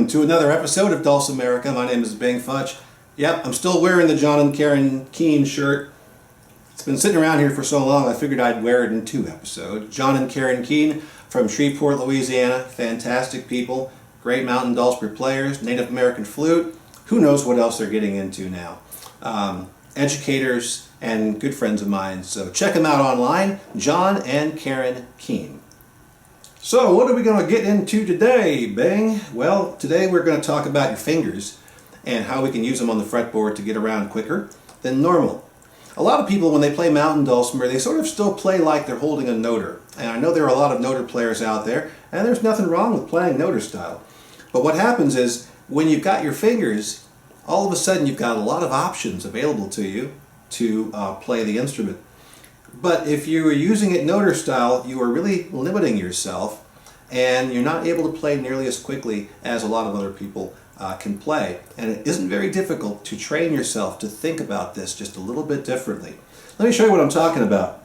welcome to another episode of Dulcimerica. My name is Futch. Yep, I'm still wearing the John and Karen Keene shirt. It's been sitting around here for so long I figured I'd wear it in 2 episodes. John and Karen Keene from Shreveport, Louisiana. Fantastic people, great mountain dulcimer players, Native American flute. Who knows what else they're getting into now. Educators and good friends of mine. So check them out online, John and Karen Keene. So what are we going to get into today, Bing? Well, today we're going to talk about your fingers and how we can use them on the fretboard to get around quicker than normal. A lot of people, when they play mountain dulcimer, they sort of still play like they're holding a noter. And I know there are a lot of noter players out there, and there's nothing wrong with playing noter style. But what happens is, when you've got your fingers, all of a sudden you've got a lot of options available to you to play the instrument. But if you are using it noter style, you are really limiting yourself, and you're not able to play nearly as quickly as a lot of other people can play. And it isn't very difficult to train yourself to think about this just a little bit differently. Let me show you what I'm talking about.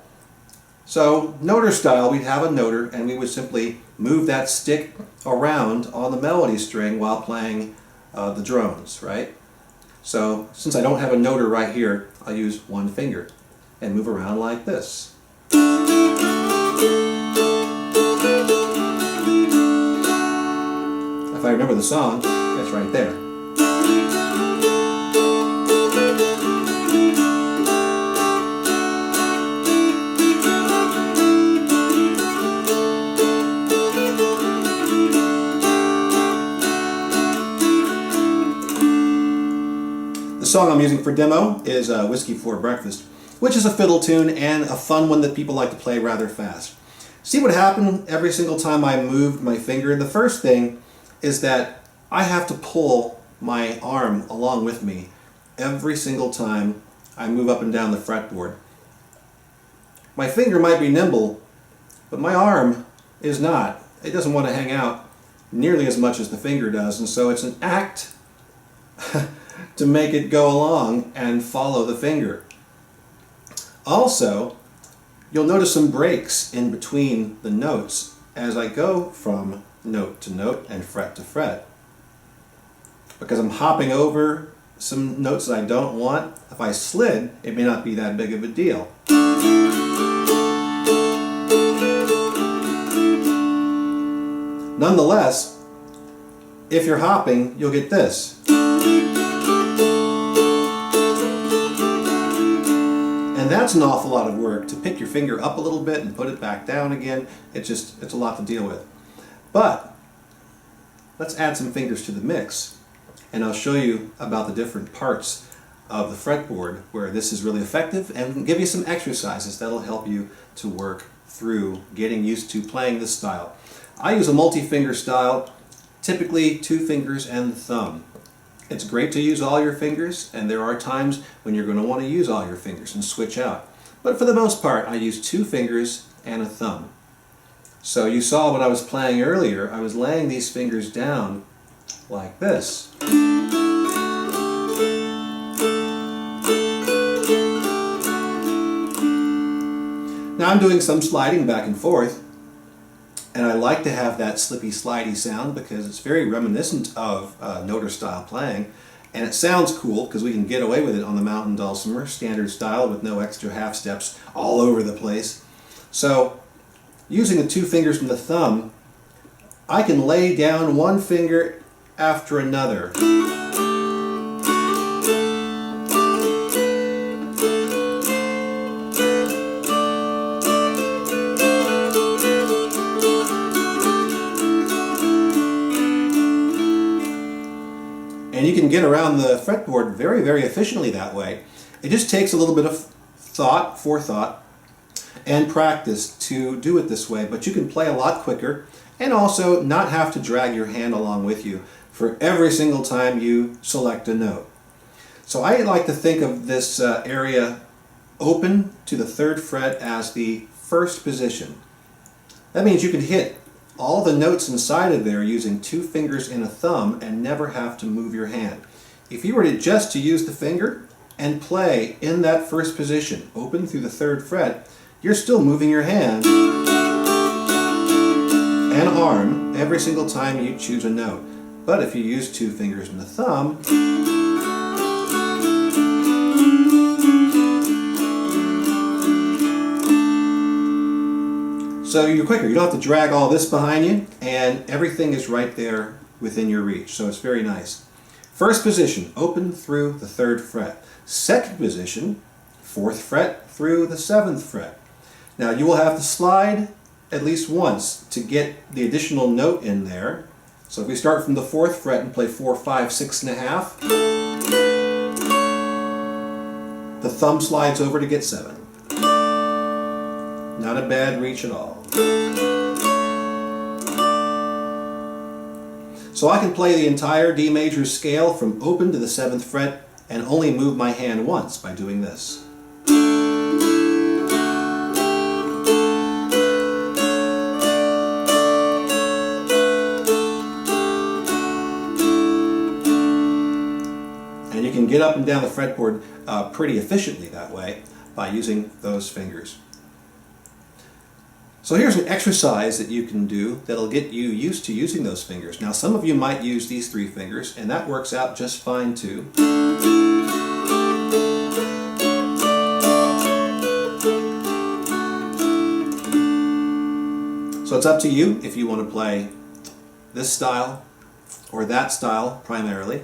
So, noter style, we'd have a noter, and we would simply move that stick around on the melody string while playing the drones, right? So, since I don't have a noter right here, I'll use one finger and move around like this. If I remember the song, it's right there. The song I'm using for demo is Whiskey for Breakfast, which is a fiddle tune and a fun one that people like to play rather fast. See what happened every single time I moved my finger? The first thing is that I have to pull my arm along with me every single time I move up and down the fretboard. My finger might be nimble, but my arm is not. It doesn't want to hang out nearly as much as the finger does, and so it's an act to make it go along and follow the finger. Also, you'll notice some breaks in between the notes as I go from note to note and fret to fret, because I'm hopping over some notes that I don't want. If I slid, it may not be that big of a deal. Nonetheless, if you're hopping, you'll get this. And that's an awful lot of work to pick your finger up a little bit and put it back down again. It's a lot to deal with. But let's add some fingers to the mix, and I'll show you about the different parts of the fretboard where this is really effective, and give you some exercises that'll help you to work through getting used to playing this style. I use a multi-finger style, typically 2 fingers and the thumb. It's great to use all your fingers, and there are times when you're going to want to use all your fingers and switch out. But for the most part, I use 2 fingers and a thumb. So you saw when I was playing earlier, I was laying these fingers down like this. Now I'm doing some sliding back and forth, and I like to have that slippy slidey sound because it's very reminiscent of noter style playing, and it sounds cool because we can get away with it on the mountain dulcimer, standard style, with no extra half steps all over the place. So using the 2 fingers and the thumb, I can lay down one finger after another. And you can get around the fretboard very, very efficiently that way. It just takes a little bit of forethought, and practice to do it this way, but you can play a lot quicker and also not have to drag your hand along with you for every single time you select a note. So I like to think of this area open to the 3rd fret as the first position. That means you can hit all the notes inside of there using 2 fingers and a thumb and never have to move your hand. If you were to just use the finger and play in that first position, open through the 3rd fret, you're still moving your hand and arm every single time you choose a note. But if you use 2 fingers and the thumb, so you're quicker. You don't have to drag all this behind you, and everything is right there within your reach. So it's very nice. First position, open through the 3rd fret. Second position, 4th fret through the 7th fret. Now you will have to slide at least once to get the additional note in there. So if we start from the 4th fret and play 4, 5, 6 and a half, the thumb slides over to get 7. Not a bad reach at all. So I can play the entire D major scale from open to the 7th fret and only move my hand once by doing this. And you can get up and down the fretboard pretty efficiently that way by using those fingers. So here's an exercise that you can do that'll get you used to using those fingers. Now some of you might use these 3 fingers, and that works out just fine too. So it's up to you if you want to play this style or that style primarily.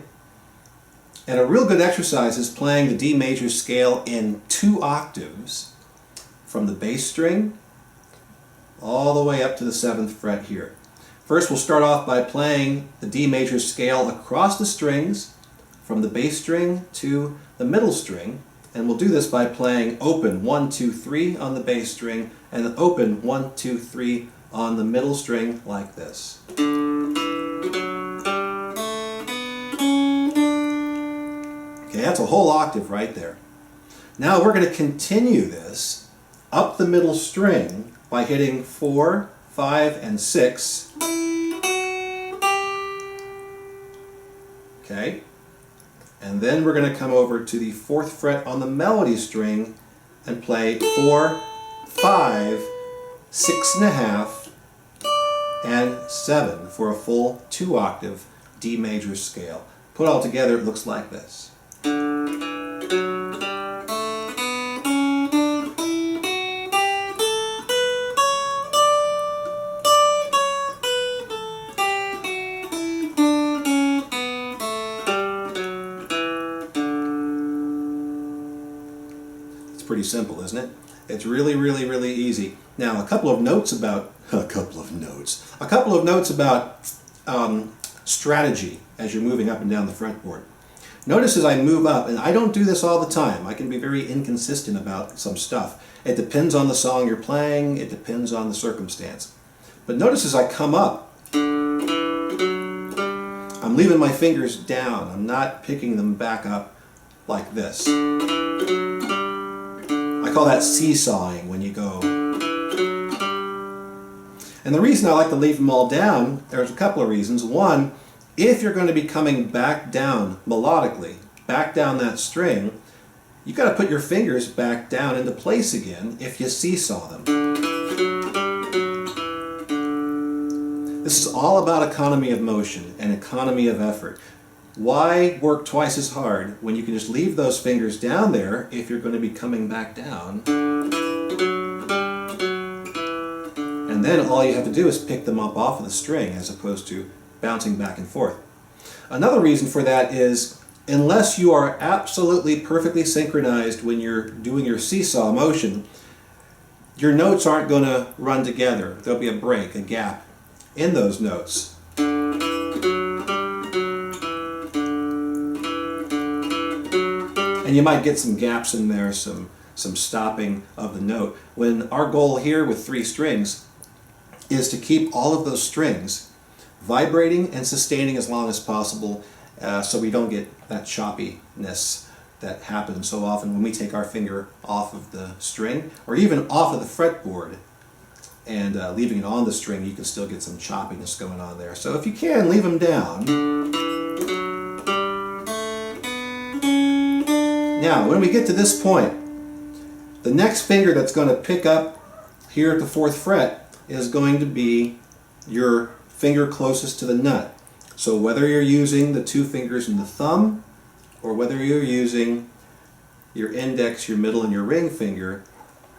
And a real good exercise is playing the D major scale in 2 octaves from the bass string all the way up to the 7th fret here. First we'll start off by playing the D major scale across the strings from the bass string to the middle string, and we'll do this by playing open 1, 2, 3 on the bass string and then open 1, 2, 3 on the middle string like this. Okay, that's a whole octave right there. Now we're going to continue this up the middle string by hitting 4, 5, and 6. Okay, and then we're going to come over to the 4th fret on the melody string and play 4, 5, 6 and a half, and 7 for a full 2 octave D major scale. Put all together, it looks like this. Pretty simple, isn't it? It's really, really, really easy. Now, a couple of notes about strategy as you're moving up and down the fretboard. Notice as I move up, and I don't do this all the time. I can be very inconsistent about some stuff. It depends on the song you're playing. It depends on the circumstance. But notice as I come up, I'm leaving my fingers down. I'm not picking them back up like this. I call that seesawing when you go. And the reason I like to leave them all down, there's a couple of reasons. One, if you're going to be coming back down melodically, back down that string, you've got to put your fingers back down into place again if you seesaw them. This is all about economy of motion and economy of effort. Why work twice as hard when you can just leave those fingers down there if you're going to be coming back down? And then all you have to do is pick them up off of the string as opposed to bouncing back and forth. Another reason for that is unless you are absolutely perfectly synchronized when you're doing your seesaw motion, your notes aren't going to run together. There'll be a break, a gap in those notes. And you might get some gaps in there, some stopping of the note, when our goal here with 3 strings is to keep all of those strings vibrating and sustaining as long as possible so we don't get that choppiness that happens so often when we take our finger off of the string or even off of the fretboard and leaving it on the string. You can still get some choppiness going on there. So if you can, leave them down. Now, when we get to this point, the next finger that's going to pick up here at the 4th fret is going to be your finger closest to the nut. So whether you're using the two fingers and the thumb, or whether you're using your index, your middle, and your ring finger,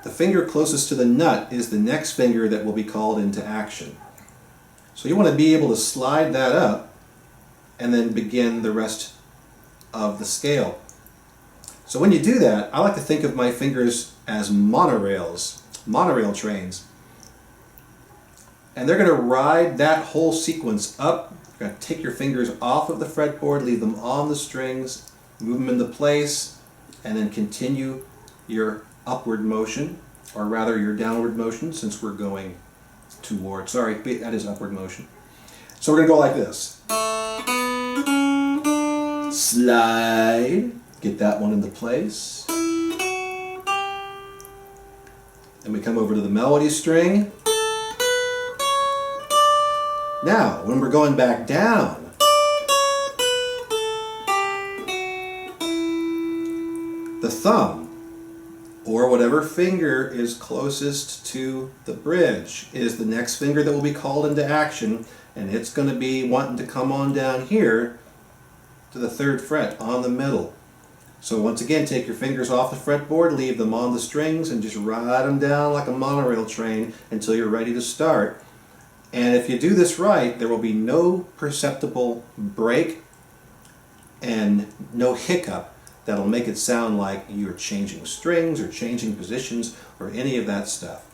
the finger closest to the nut is the next finger that will be called into action. So you want to be able to slide that up and then begin the rest of the scale. So when you do that, I like to think of my fingers as monorails, monorail trains. And they're going to ride that whole sequence up. You're going to take your fingers off of the fretboard, leave them on the strings, move them into place, and then continue your upward motion, or rather your downward motion, since we're going toward, sorry, that is upward motion. So we're going to go like this. Slide, get that one into place. Then we come over to the melody string. Now, when we're going back down, the thumb, or whatever finger is closest to the bridge, is the next finger that will be called into action, and it's going to be wanting to come on down here to the 3rd fret on the middle. So once again, take your fingers off the fretboard, leave them on the strings, and just ride them down like a monorail train until you're ready to start. And if you do this right, there will be no perceptible break and no hiccup that'll make it sound like you're changing strings or changing positions or any of that stuff.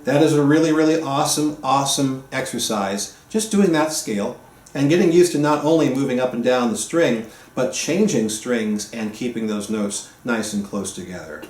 That is a really, really awesome exercise, just doing that scale and getting used to not only moving up and down the string, but changing strings and keeping those notes nice and close together.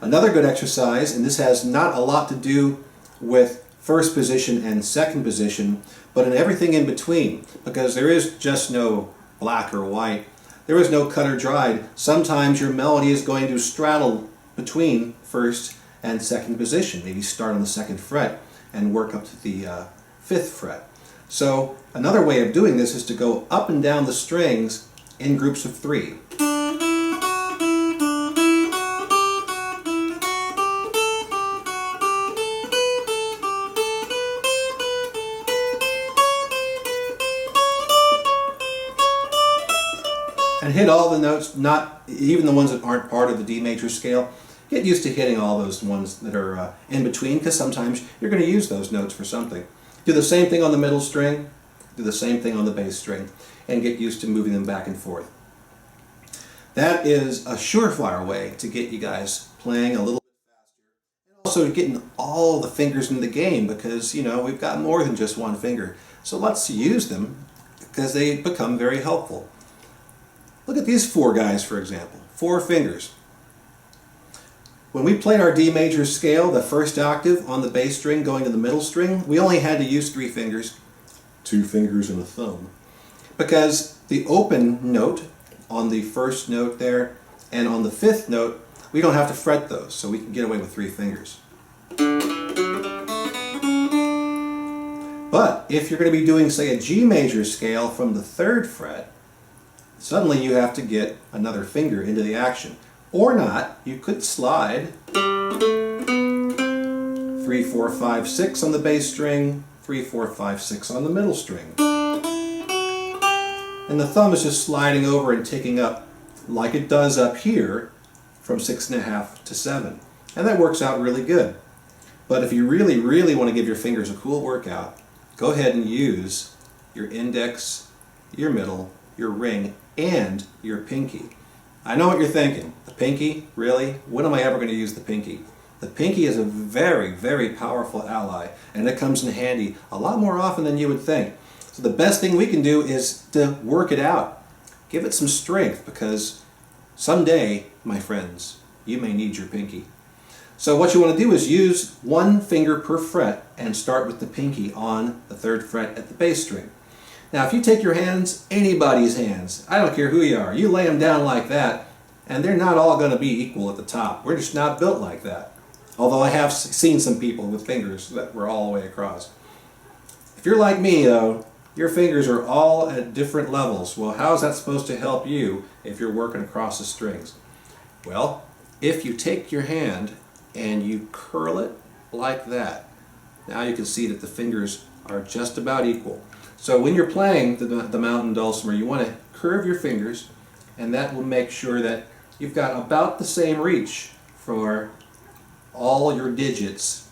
Another good exercise, and this has not a lot to do with first position and second position, but in everything in between, because there is just no black or white. There is no cut or dried. Sometimes your melody is going to straddle between first and second position. Maybe start on the 2nd fret and work up to the 5th fret. So another way of doing this is to go up and down the strings in groups of 3. And hit all the notes, not even the ones that aren't part of the D major scale. Get used to hitting all those ones that are in between, because sometimes you're going to use those notes for something. Do the same thing on the middle string, do the same thing on the bass string, and get used to moving them back and forth. That is a surefire way to get you guys playing a little bit faster, and also getting all the fingers in the game, because, you know, we've got more than just one finger. So let's use them, because they become very helpful. Look at these 4 guys, for example. 4 fingers. When we played our D major scale, the 1st octave on the bass string going to the middle string, we only had to use 3 fingers, 2 fingers and a thumb. Because the open note on the 1st note there and on the 5th note, we don't have to fret those, so we can get away with 3 fingers. But if you're going to be doing, say, a G major scale from the 3rd fret, suddenly you have to get another finger into the action. Or not, you could slide 3, 4, 5, 6 on the bass string, 3, 4, 5, 6 on the middle string. And the thumb is just sliding over and taking up, like it does up here, from 6.5 to 7. And that works out really good. But if you really, really want to give your fingers a cool workout, go ahead and use your index, your middle, your ring, and your pinky. I know what you're thinking. The pinky? Really? When am I ever going to use the pinky? The pinky is a very, very powerful ally, and it comes in handy a lot more often than you would think. So the best thing we can do is to work it out. Give it some strength, because someday, my friends, you may need your pinky. So what you want to do is use 1 finger per fret and start with the pinky on the 3rd fret at the bass string. Now if you take your hands, anybody's hands, I don't care who you are, you lay them down like that, and they're not all going to be equal at the top. We're just not built like that. Although I have seen some people with fingers that were all the way across. If you're like me though, your fingers are all at different levels. Well, how is that supposed to help you if you're working across the strings? Well, if you take your hand and you curl it like that, now you can see that the fingers are just about equal. So when you're playing the mountain dulcimer, you want to curve your fingers, and that will make sure that you've got about the same reach for all your digits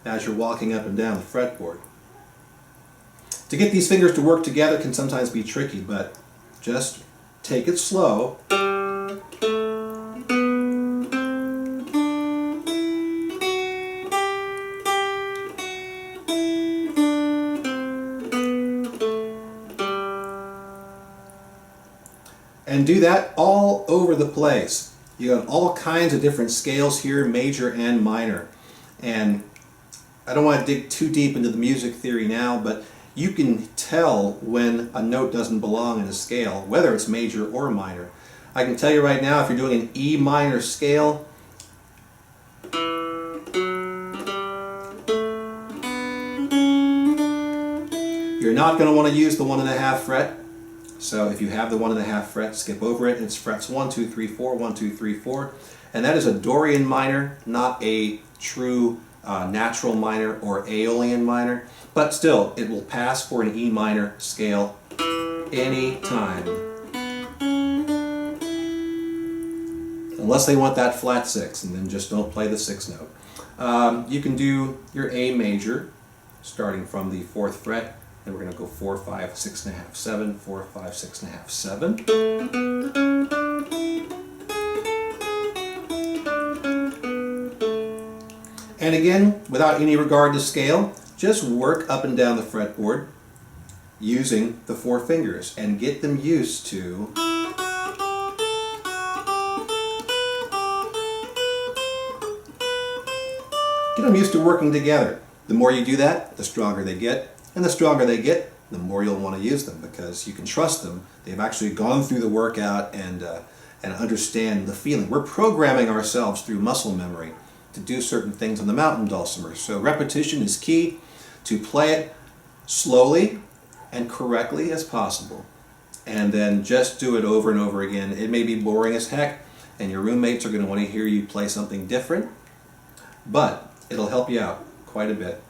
as you're walking up and down the fretboard. To get these fingers to work together can sometimes be tricky, but just take it slow. And do that all over the place. You got all kinds of different scales here, major and minor. And I don't want to dig too deep into the music theory now, but you can tell when a note doesn't belong in a scale, whether it's major or minor. I can tell you right now, if you're doing an E minor scale, you're not going to want to use the 1.5 fret. So if you have the 1.5 fret, skip over it. It's frets 1, 2, 3, 4, 1, 2, 3, 4. And that is a Dorian minor, not a true natural minor or Aeolian minor. But still, it will pass for an E minor scale anytime. Unless they want that flat 6, and then just don't play the 6th note. You can do your A major, starting from the 4th fret. And we're going to go 4, 5, 6.5, 7, 4, 5, 6.5, 7. And again, without any regard to scale, just work up and down the fretboard using the 4 fingers and get them used to working together. The more you do that, the stronger they get. And the stronger they get, the more you'll want to use them, because you can trust them. They've actually gone through the workout and understand the feeling. We're programming ourselves through muscle memory to do certain things on the mountain dulcimer. So repetition is key to play it slowly and correctly as possible. And then just do it over and over again. It may be boring as heck, and your roommates are going to want to hear you play something different, but it'll help you out quite a bit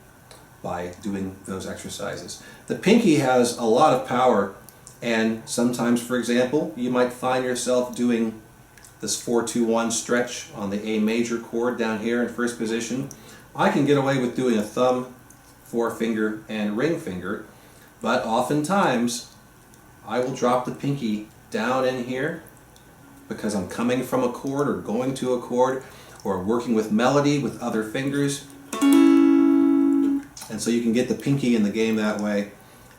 by doing those exercises. The pinky has a lot of power, and sometimes, for example, you might find yourself doing this 4-2-1 stretch on the A major chord down here in first position. I can get away with doing a thumb, forefinger, and ring finger, but oftentimes I will drop the pinky down in here because I'm coming from a chord or going to a chord or working with melody with other fingers. And so you can get the pinky in the game that way.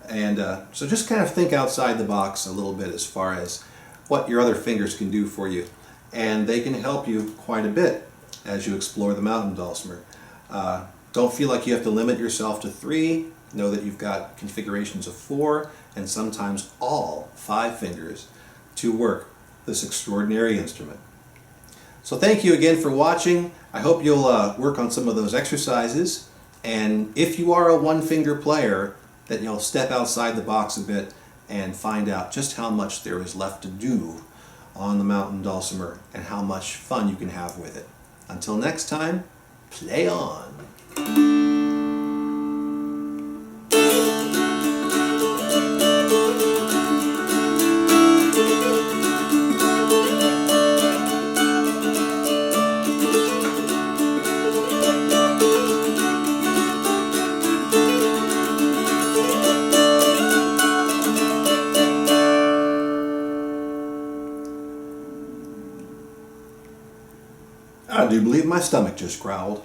And so just kind of think outside the box a little bit as far as what your other fingers can do for you. And they can help you quite a bit as you explore the mountain dulcimer. Don't feel like you have to limit yourself to 3. Know that you've got configurations of 4 and sometimes all 5 fingers to work this extraordinary instrument. So thank you again for watching. I hope you'll work on some of those exercises. And if you are a 1-finger player, that you'll step outside the box a bit and find out just how much there is left to do on the mountain dulcimer and how much fun you can have with it. Until next time, play on! I do believe my stomach just growled.